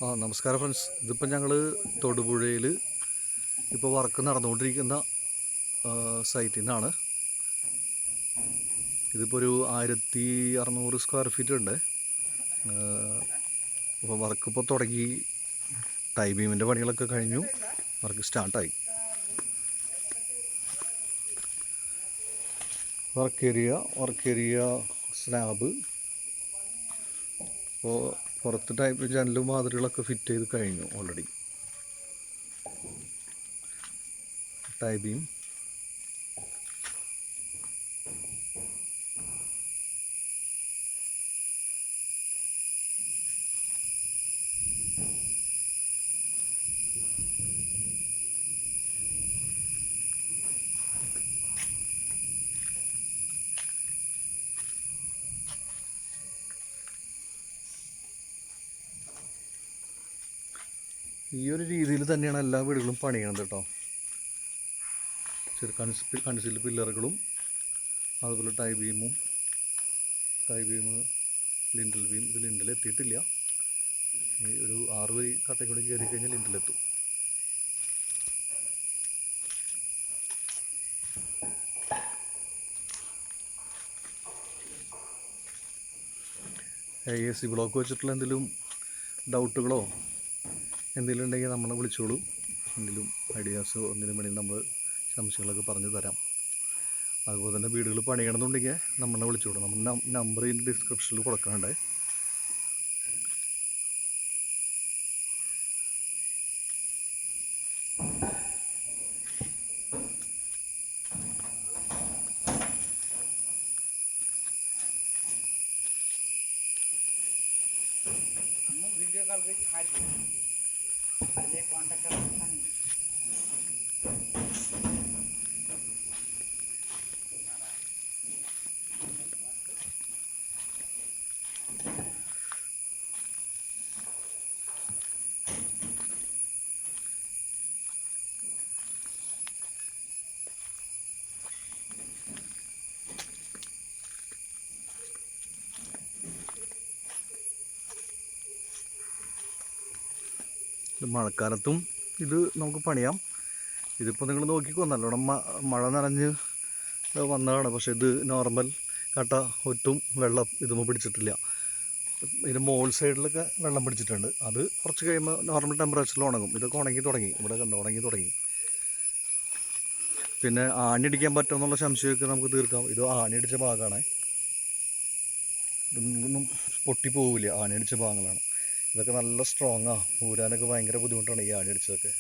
നമസ്കാരം ഫ്രണ്ട്സ്. ഇതിപ്പോൾ ഞങ്ങൾ തൊടുപുഴയിൽ ഇപ്പോൾ വർക്ക് നടന്നുകൊണ്ടിരിക്കുന്ന സൈറ്റിൽ നിന്നാണ്. ഇതിപ്പോൾ ഒരു 1600 സ്ക്വയർ ഫീറ്റ് ഉണ്ട്. അപ്പോൾ വർക്ക് ഇപ്പോൾ തുടങ്ങി. ടൈ ബീമിൻ്റെ പണികളൊക്കെ കഴിഞ്ഞു, വർക്ക് സ്റ്റാർട്ടായി. Work area slab. അപ്പോൾ പുറത്ത് ടൈപ്പ് ജനലും വാതിലുകളൊക്കെ ഫിറ്റ് ചെയ്ത് കഴിഞ്ഞു ഓൾറെഡി. ടൈ ബീം, ഈ ഒരു രീതിയിൽ തന്നെയാണ് എല്ലാ വീടുകളും പണിയണത് കേട്ടോ. കൺസീൽ പില്ലറുകളും അതുപോലെ ടൈ ബീം, ലിൻഡൽ ബീം. ഇത് ലിൻഡൽ എത്തിയിട്ടില്ല. ഒരു 6 വരി കട്ടയും കൂടി കയറി കഴിഞ്ഞാൽ ലിൻഡലെത്തും. AAC ബ്ലോക്ക് വെച്ചിട്ടുള്ള എന്തെങ്കിലും ഡൗട്ടുകളോ എന്തെങ്കിലും ഉണ്ടെങ്കിൽ നമ്മളെ വിളിച്ചോളൂ. എന്തെങ്കിലും ഐഡിയാസോ എന്തെങ്കിലും വേണമെങ്കിൽ നമ്മൾ സംശയങ്ങളൊക്കെ പറഞ്ഞു തരാം. അതുപോലെ തന്നെ വീടുകൾ പണിയണമെന്നുണ്ടെങ്കിൽ നമ്മളെ വിളിച്ചോളൂ. നമ്മൾ നമ്പർ ഇതിൻ്റെ ഡിസ്ക്രിപ്ഷനിൽ കൊടുക്കാനുണ്ട്. वीडियो कॉल पे छाड़ दो, पहले कांटेक्ट करना नहीं। മഴക്കാലത്തും ഇത് നമുക്ക് പണിയാം. ഇതിപ്പോൾ നിങ്ങൾ നോക്കിക്കോ, നല്ലോണം മഴ നനഞ്ഞ് വന്നതാണ്. പക്ഷേ ഇത് നോർമൽ കട്ട, ഒറ്റും വെള്ളം ഇതൊന്നും പിടിച്ചിട്ടില്ല. ഇതിൻ്റെ മോൾ സൈഡിലൊക്കെ വെള്ളം പിടിച്ചിട്ടുണ്ട്. അത് കുറച്ച് കഴിയുമ്പോൾ നോർമൽ ടെമ്പറേച്ചറിൽ ഉണങ്ങും. ഇതൊക്കെ ഉണങ്ങി തുടങ്ങി, ഇവിടെ കണ്ടോ ഉണങ്ങി തുടങ്ങി. പിന്നെ ആണിയടിക്കാൻ പറ്റുമെന്നുള്ള സംശയമൊക്കെ നമുക്ക് തീർക്കാം. ഇത് ആണിയടിച്ച ഭാഗമാണ്, ഇതൊന്നും പൊട്ടിപ്പോവില്ല. ആണിയടിച്ച ഭാഗങ്ങളാണ് ഇതൊക്കെ. നല്ല സ്ട്രോങ്ങാണ്, ഊരാനൊക്കെ ഭയങ്കര ബുദ്ധിമുട്ടാണ് ഈ ആണിയടിച്ചതൊക്കെ.